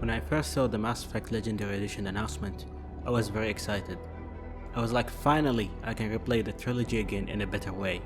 When I first saw the Mass Effect Legendary Edition announcement, I was very excited. I was like, finally, I can replay the trilogy again in a better way.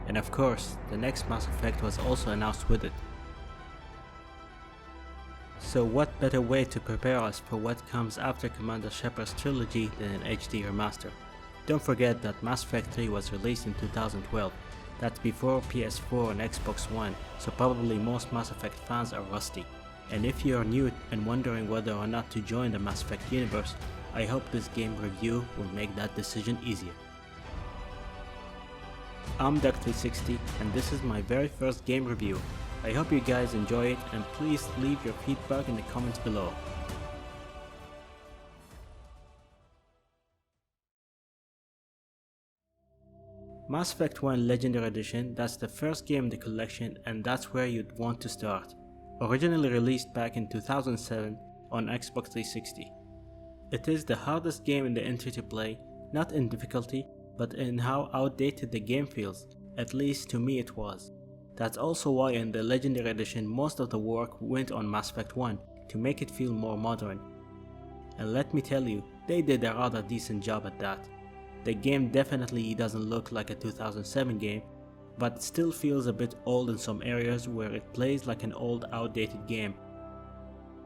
And of course, the next Mass Effect was also announced with it. So what better way to prepare us for what comes after Commander Shepard's trilogy than an HD remaster? Don't forget that Mass Effect 3 was released in 2012. That's before PS4 and Xbox One, so probably most Mass Effect fans are rusty. And if you are new and wondering whether or not to join the Mass Effect universe, I hope this game review will make that decision easier. I'm Duck360 and this is my very first game review. I hope you guys enjoy it and please leave your feedback in the comments below. Mass Effect 1 Legendary Edition, that's the first game in the collection and that's where you'd want to start. Originally released back in 2007 on Xbox 360. It is the hardest game in the entry to play, not in difficulty, but in how outdated the game feels, at least to me it was. That's also why in the Legendary Edition most of the work went on Mass Effect 1 to make it feel more modern. And let me tell you, they did a rather decent job at that. The game definitely doesn't look like a 2007 game, but it still feels a bit old in some areas where it plays like an old outdated game.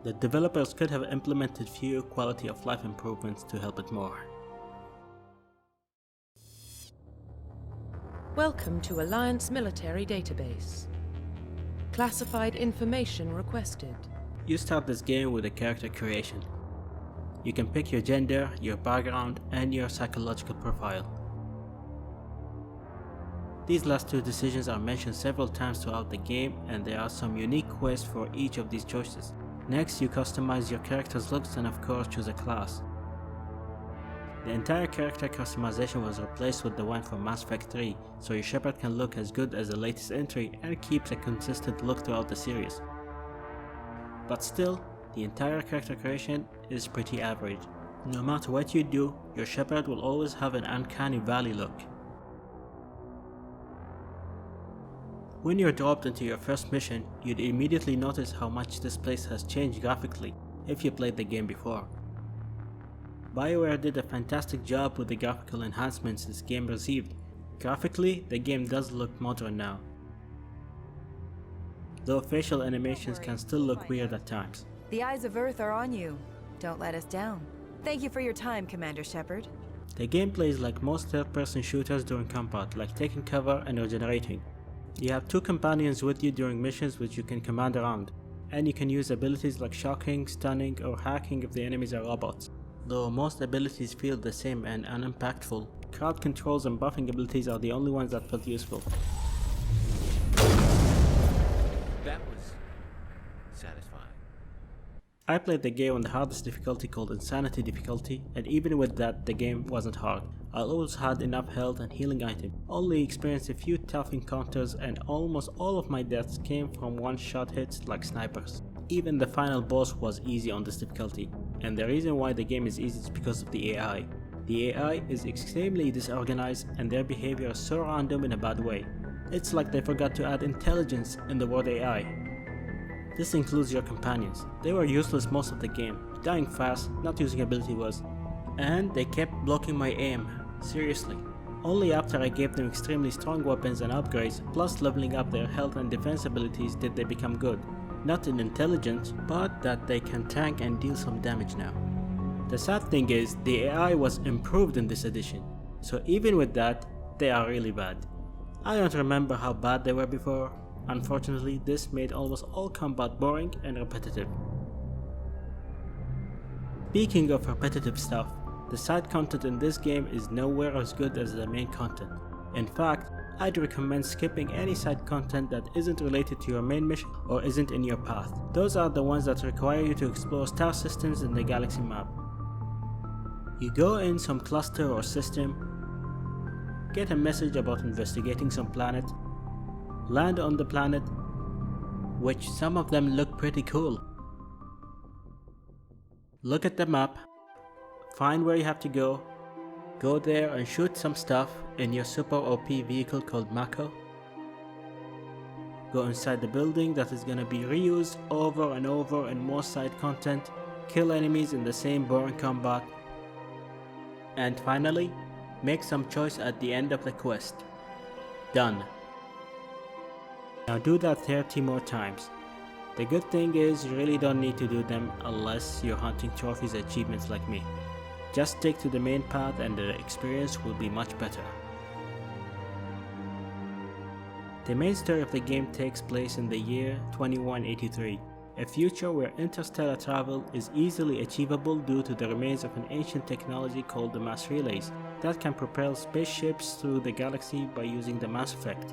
The developers could have implemented few quality of life improvements to help it more. Welcome to Alliance Military Database. Classified information requested. You start this game with a character creation. You can pick your gender, your background, and your psychological profile. These last two decisions are mentioned several times throughout the game and there are some unique quests for each of these choices. Next, you customize your character's looks and of course choose a class. The entire character customization was replaced with the one from Mass Effect 3, so your Shepard can look as good as the latest entry and keeps a consistent look throughout the series. But still, the entire character creation is pretty average. No matter what you do, your Shepard will always have an uncanny valley look. When you're dropped into your first mission, you'd immediately notice how much this place has changed graphically if you played the game before. BioWare did a fantastic job with the graphical enhancements this game received. Graphically, the game does look modern now, though facial animations can still look weird at times. The eyes of Earth are on you. Don't let us down. Thank you for your time, Commander Shepard. The gameplay is like most third-person shooters during combat, like taking cover and regenerating. You have two companions with you during missions which you can command around, and you can use abilities like shocking, stunning, or hacking if the enemies are robots. Though most abilities feel the same and unimpactful, crowd controls and buffing abilities are the only ones that felt useful. That was satisfying. I played the game on the hardest difficulty called Insanity difficulty, and even with that the game wasn't hard. I always had enough health and healing items, only experienced a few tough encounters and almost all of my deaths came from one-shot hits like snipers. Even the final boss was easy on this difficulty, and the reason why the game is easy is because of the AI. The AI is extremely disorganized and their behavior is so random in a bad way. It's like they forgot to add intelligence in the word AI. This includes your companions. They were useless most of the game, dying fast, not using ability was, and they kept blocking my aim. Seriously. Only after I gave them extremely strong weapons and upgrades, plus leveling up their health and defense abilities did they become good. Not in intelligence, but that they can tank and deal some damage now. The sad thing is, the AI was improved in this edition, so even with that, they are really bad. I don't remember how bad they were before. Unfortunately, this made almost all combat boring and repetitive. Speaking of repetitive stuff, the side content in this game is nowhere as good as the main content. In fact, I'd recommend skipping any side content that isn't related to your main mission or isn't in your path. Those are the ones that require you to explore star systems in the galaxy map. You go in some cluster or system, get a message about investigating some planet, land on the planet, which some of them look pretty cool. Look at the map, find where you have to go there and shoot some stuff in your super OP vehicle called Mako. go inside the building that is gonna be reused over and over in more side content, kill enemies in the same boring combat, and finally, make some choice at the end of the quest. Done. Now do that 30 more times. The good thing is you really don't need to do them unless you're hunting trophies achievements like me. Just stick to the main path and the experience will be much better. The main story of the game takes place in the year 2183, a future where interstellar travel is easily achievable due to the remains of an ancient technology called the mass relays that can propel spaceships through the galaxy by using the mass effect.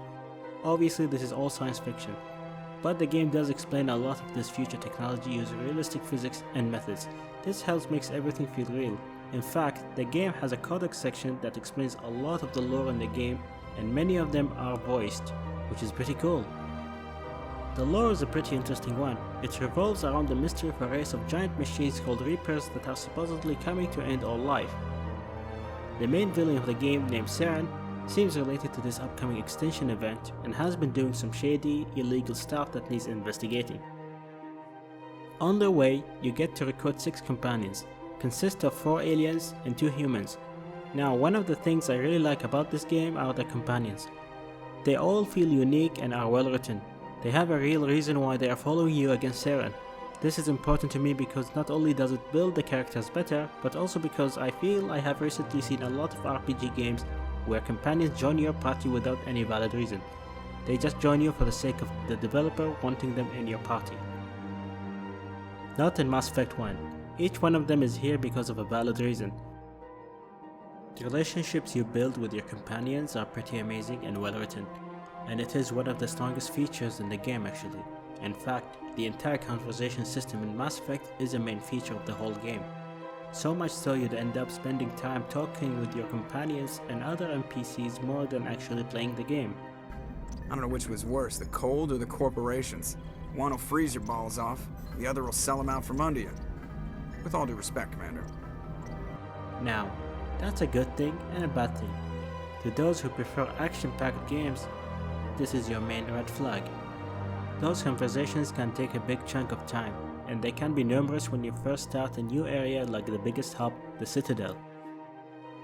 Obviously this is all science fiction, but the game does explain a lot of this future technology using realistic physics and methods. This helps makes everything feel real. In fact, the game has a codex section that explains a lot of the lore in the game, and many of them are voiced, which is pretty cool. The lore is a pretty interesting one. It revolves around the mystery of a race of giant machines called Reapers that are supposedly coming to end all life. The main villain of the game, named Saren, seems related to this upcoming extinction event and has been doing some shady, illegal stuff that needs investigating. On their way, you get to recruit 6 companions, consist of 4 aliens and 2 humans. Now, one of the things I really like about this game are the companions. They all feel unique and are well written. They have a real reason why they are following you against Saren. This is important to me because not only does it build the characters better, but also because I feel I have recently seen a lot of RPG games where companions join your party without any valid reason. They just join you for the sake of the developer wanting them in your party. Not in Mass Effect 1. Each one of them is here because of a valid reason. The relationships you build with your companions are pretty amazing and well written, and it is one of the strongest features in the game actually. In fact, the entire conversation system in Mass Effect is a main feature of the whole game. So much so you'd end up spending time talking with your companions and other NPCs more than actually playing the game. I don't know which was worse, the cold or the corporations. One will freeze your balls off, the other will sell them out from under you. With all due respect, Commander. Now, that's a good thing and a bad thing. To those who prefer action-packed games, this is your main red flag. Those conversations can take a big chunk of time, and they can be numerous when you first start a new area like the biggest hub, the Citadel.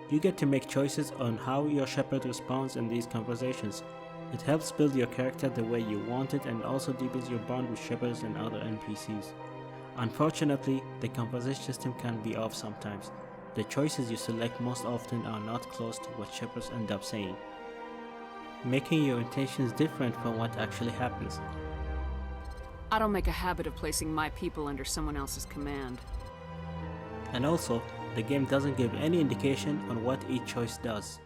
You get to make choices on how your Shepard responds in these conversations. It helps build your character the way you want it and also deepens your bond with Shepards and other NPCs. Unfortunately, the conversation system can be off sometimes. The choices you select most often are not close to what Shepards end up saying, making your intentions different from what actually happens. I don't make a habit of placing my people under someone else's command. And also, the game doesn't give any indication on what each choice does.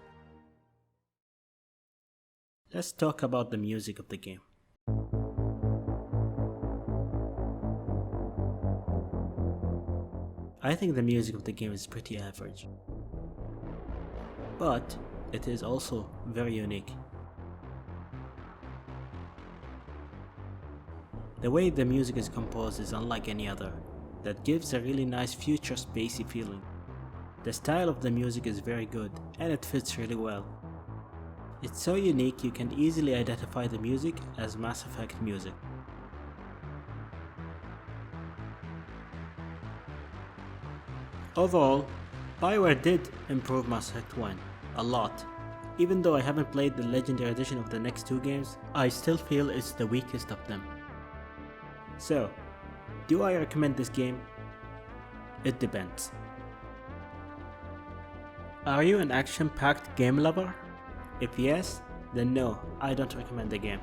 Let's talk about the music of the game. I think the music of the game is pretty average, but it is also very unique. The way the music is composed is unlike any other, that gives a really nice future spacey feeling. The style of the music is very good and it fits really well. It's so unique you can easily identify the music as Mass Effect music. Overall, BioWare did improve Mass Effect 1 a lot. Even though I haven't played the Legendary Edition of the next 2 games, I still feel it's the weakest of them. So, do I recommend this game? It depends. Are you an action-packed game lover? If yes, then no, I don't recommend the game.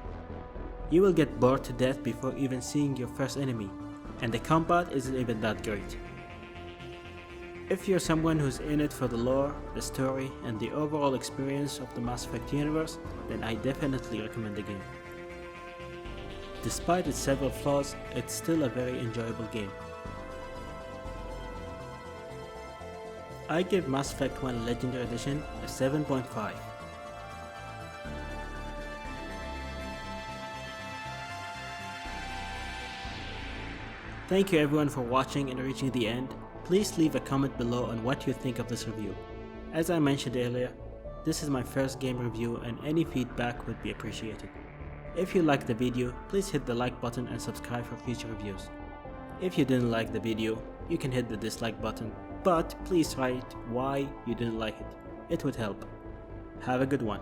You will get bored to death before even seeing your first enemy, and the combat isn't even that great. If you're someone who's in it for the lore, the story, and the overall experience of the Mass Effect universe, then I definitely recommend the game. Despite its several flaws, it's still a very enjoyable game. I give Mass Effect 1 Legendary Edition a 7.5. Thank you everyone for watching and reaching the end. Please leave a comment below on what you think of this review. As I mentioned earlier, this is my first game review and any feedback would be appreciated. If you liked the video, please hit the like button and subscribe for future reviews. If you didn't like the video, you can hit the dislike button, but please write why you didn't like it. It would help. Have a good one.